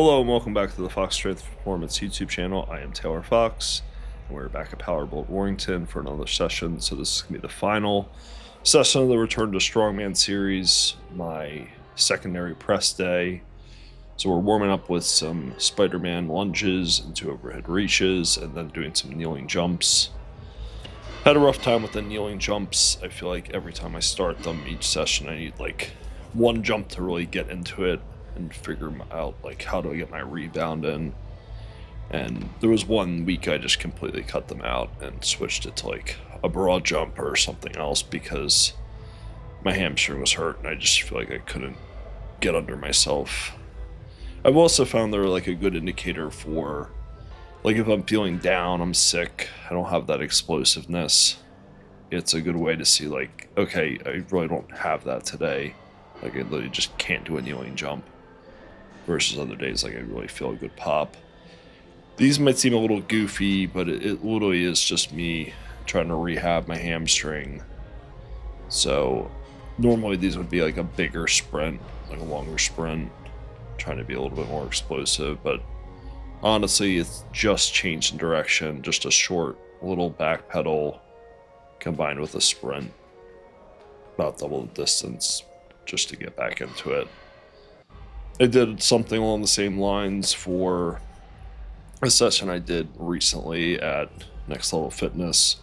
Hello and welcome back to the Fox Strength Performance YouTube channel. I am Taylor Fox, and we're back at Powerbolt Warrington for another session. So this is going to be the final session of the Return to Strongman series, my secondary press day. So we're warming up with some Spider-Man lunges and 2 overhead reaches, and then doing some kneeling jumps. Had a rough time with the kneeling jumps. I feel like every time I start them, each session, I need like one jump to really get into it and figure out like how do I get my rebound in. And there was one week I just completely cut them out and switched it to like a broad jump or something else because my hamstring was hurt and I just feel like I couldn't get under myself. I've also found they're like a good indicator for like if I'm feeling down, I'm sick, I don't have that explosiveness. It's a good way to see like, okay, I really don't have that today. Like I literally just can't do a kneeling jump. Versus other days, like I really feel a good pop. These might seem a little goofy, but it literally is just me trying to rehab my hamstring. So normally these would be like a bigger sprint, like a longer sprint, trying to be a little bit more explosive. But honestly, it's just change in direction, just a short little back pedal combined with a sprint, about double the distance, just to get back into it. I did something along the same lines for a session I did recently at Next Level Fitness.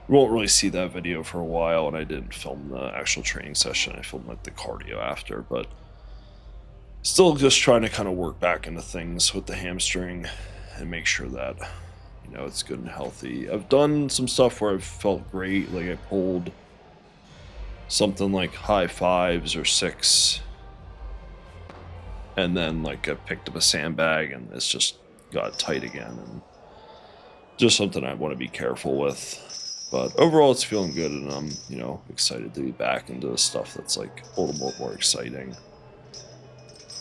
You won't really see that video for a while, and I didn't film the actual training session. I filmed like the cardio after, but still just trying to kind of work back into things with the hamstring and make sure that, you know, it's good and healthy. I've done some stuff where I've felt great, like I pulled something like high 5s or 6, and then like I picked up a sandbag and it's just got tight again, and just something I want to be careful with. But overall it's feeling good, and I'm, you know, excited to be back into the stuff that's like a little bit more exciting.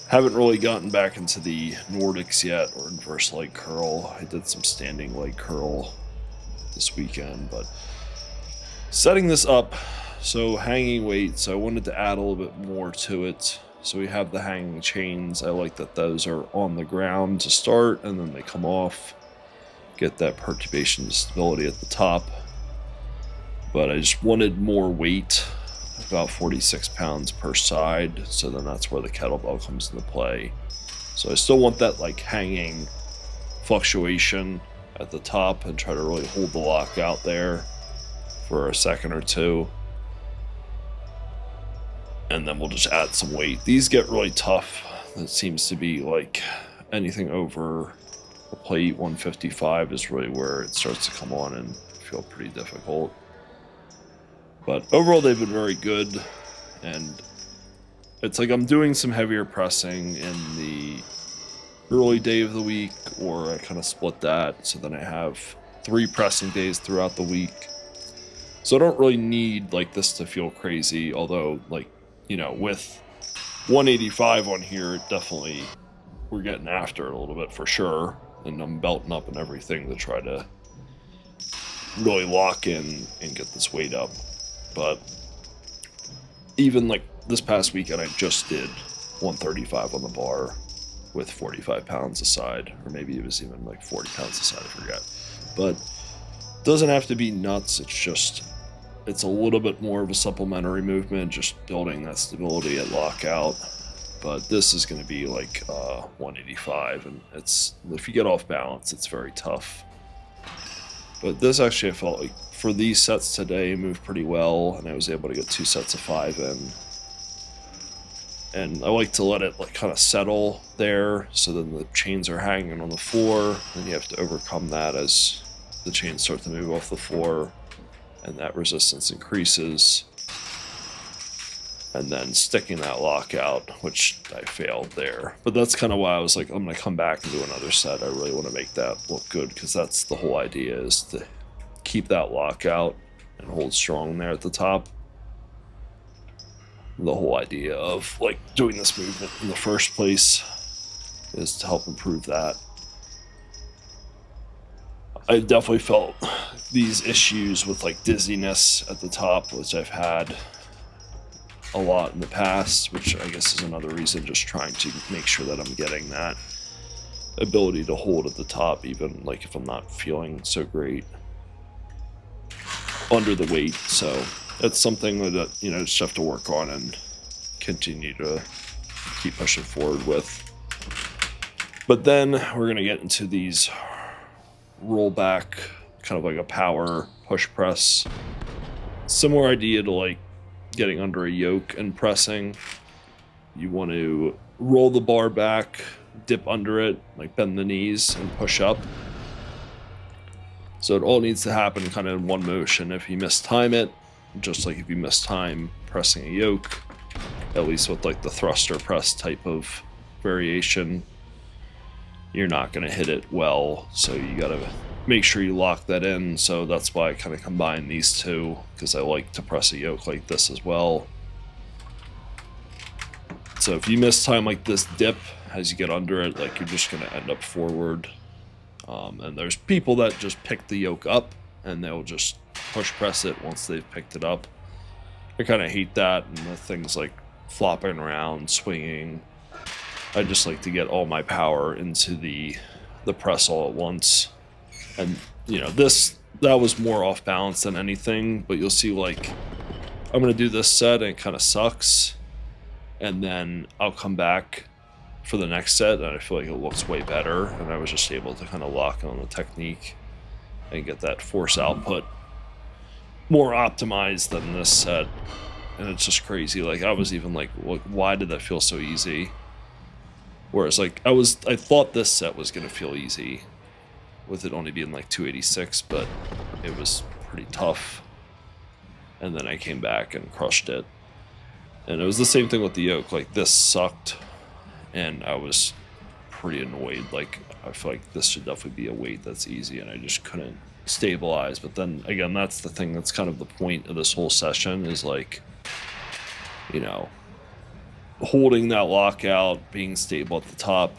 Haven't really gotten back into the Nordics yet, or inverse leg curl. I did some standing leg curl this weekend, but setting this up, so hanging weights, I wanted to add a little bit more to it. So we have the hanging chains. I like that those are on the ground to start, and then they come off. Get that perturbation and stability at the top. But I just wanted more weight, about 46 pounds per side. So then that's where the kettlebell comes into play. So I still want that like hanging fluctuation at the top and try to really hold the lock out there for a second or two. And then we'll just add some weight. These get really tough. It seems to be like anything over a plate 155 is really where it starts to come on and feel pretty difficult. But overall, they've been very good. And it's like I'm doing some heavier pressing in the early day of the week, or I kind of split that. So then I have 3 pressing days throughout the week. So I don't really need like this to feel crazy, although like, you know, with 185 on here, it definitely, we're getting after it a little bit for sure. And I'm belting up and everything to try to really lock in and get this weight up. But even like this past weekend, I just did 135 on the bar with 45 pounds aside, or maybe it was even like 40 pounds aside, I forget. But it doesn't have to be nuts. It's a little bit more of a supplementary movement, just building that stability at lockout. But this is going to be like 185, and it's, if you get off balance, it's very tough. But this actually, I felt like for these sets today, moved pretty well, and I was able to get 2 sets of 5 in. And I like to let it like kind of settle there, so then the chains are hanging on the floor, and you have to overcome that as the chains start to move off the floor. And that resistance increases, and then sticking that lockout, which I failed there. But that's kind of why I was like, I'm going to come back and do another set. I really want to make that look good, because that's the whole idea, is to keep that lockout and hold strong there at the top. The whole idea of like doing this movement in the first place is to help improve that. I definitely felt these issues with like dizziness at the top, which I've had a lot in the past, which I guess is another reason, just trying to make sure that I'm getting that ability to hold at the top, even like if I'm not feeling so great under the weight. So that's something that, you know, just have to work on and continue to keep pushing forward with. But then we're going to get into these rollback, kind of like a power push press. Similar idea to like getting under a yoke and pressing. You want to roll the bar back, dip under it, like bend the knees and push up. So it all needs to happen kind of in one motion. If you mistime it, just like if you mistime pressing a yoke, at least with like the thruster press type of variation, you're not going to hit it well. So you got to make sure you lock that in. So that's why I kind of combine these two, because I like to press a yoke like this as well. So if you mistime like this dip as you get under it, like you're just going to end up forward. And there's people that just pick the yoke up and they'll just push press it once they've picked it up. I kind of hate that, and the things like flopping around, swinging. I just like to get all my power into the press all at once. And you know, that was more off balance than anything, but you'll see like I'm gonna do this set and it kind of sucks, and then I'll come back for the next set and I feel like it looks way better, and I was just able to kind of lock on the technique and get that force output more optimized than this set. And it's just crazy. Like I was even like, why did that feel so easy? Whereas like I thought this set was gonna feel easy with it only being like 286, but it was pretty tough. And then I came back and crushed it. And it was the same thing with the yoke. Like this sucked and I was pretty annoyed. Like I feel like this should definitely be a weight that's easy, and I just couldn't stabilize. But then again, that's the thing that's kind of the point of this whole session, is like, you know, holding that lockout, being stable at the top.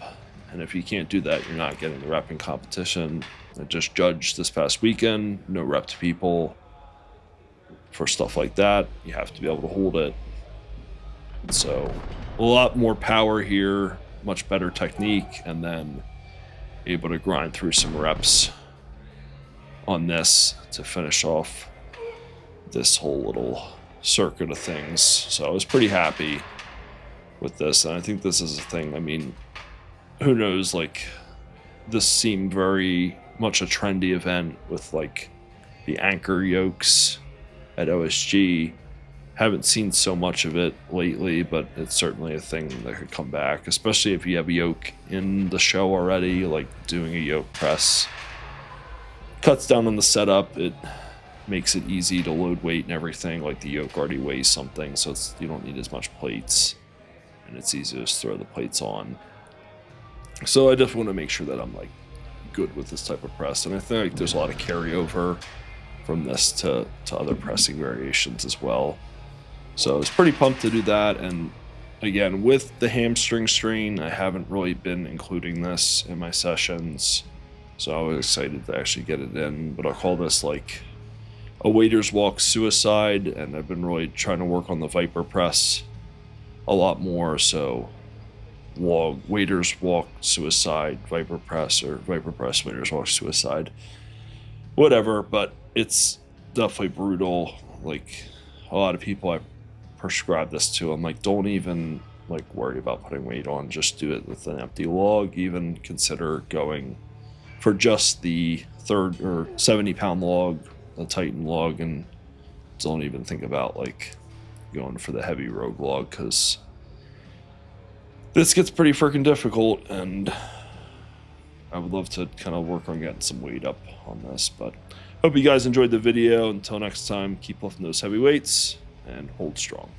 And if you can't do that, you're not getting the rep in competition. I just judged this past weekend, no rep to people. For stuff like that, you have to be able to hold it. So a lot more power here, much better technique, and then able to grind through some reps on this to finish off this whole little circuit of things. So I was pretty happy with this, and I think this is a thing. I mean, who knows, like this seemed very much a trendy event with like the anchor yokes at OSG. Haven't seen so much of it lately, but it's certainly a thing that could come back, especially if you have a yoke in the show already. Like doing a yoke press cuts down on the setup. It makes it easy to load weight and everything. Like the yoke already weighs something, so you don't need as much plates, and it's easy to just throw the plates on. So I just want to make sure that I'm like good with this type of press, and I think like there's a lot of carryover from this to other pressing variations as well. So I was pretty pumped to do that. And again, with the hamstring strain, I haven't really been including this in my sessions, so I was excited to actually get it in. But I'll call this like a waiter's walk suicide, and I've been really trying to work on the Viper press a lot more. So waiter's walk suicide, Viper press, or Viper press, waiter's walk suicide, whatever. But it's definitely brutal. Like a lot of people I prescribe this to, I'm like, don't even like worry about putting weight on, just do it with an empty log. Even consider going for just the 30 or 70-pound log, the Titan log, and don't even think about like going for the heavy rogue log, because this gets pretty freaking difficult, and I would love to kind of work on getting some weight up on this. But hope you guys enjoyed the video. Until next time, keep lifting those heavy weights and hold strong.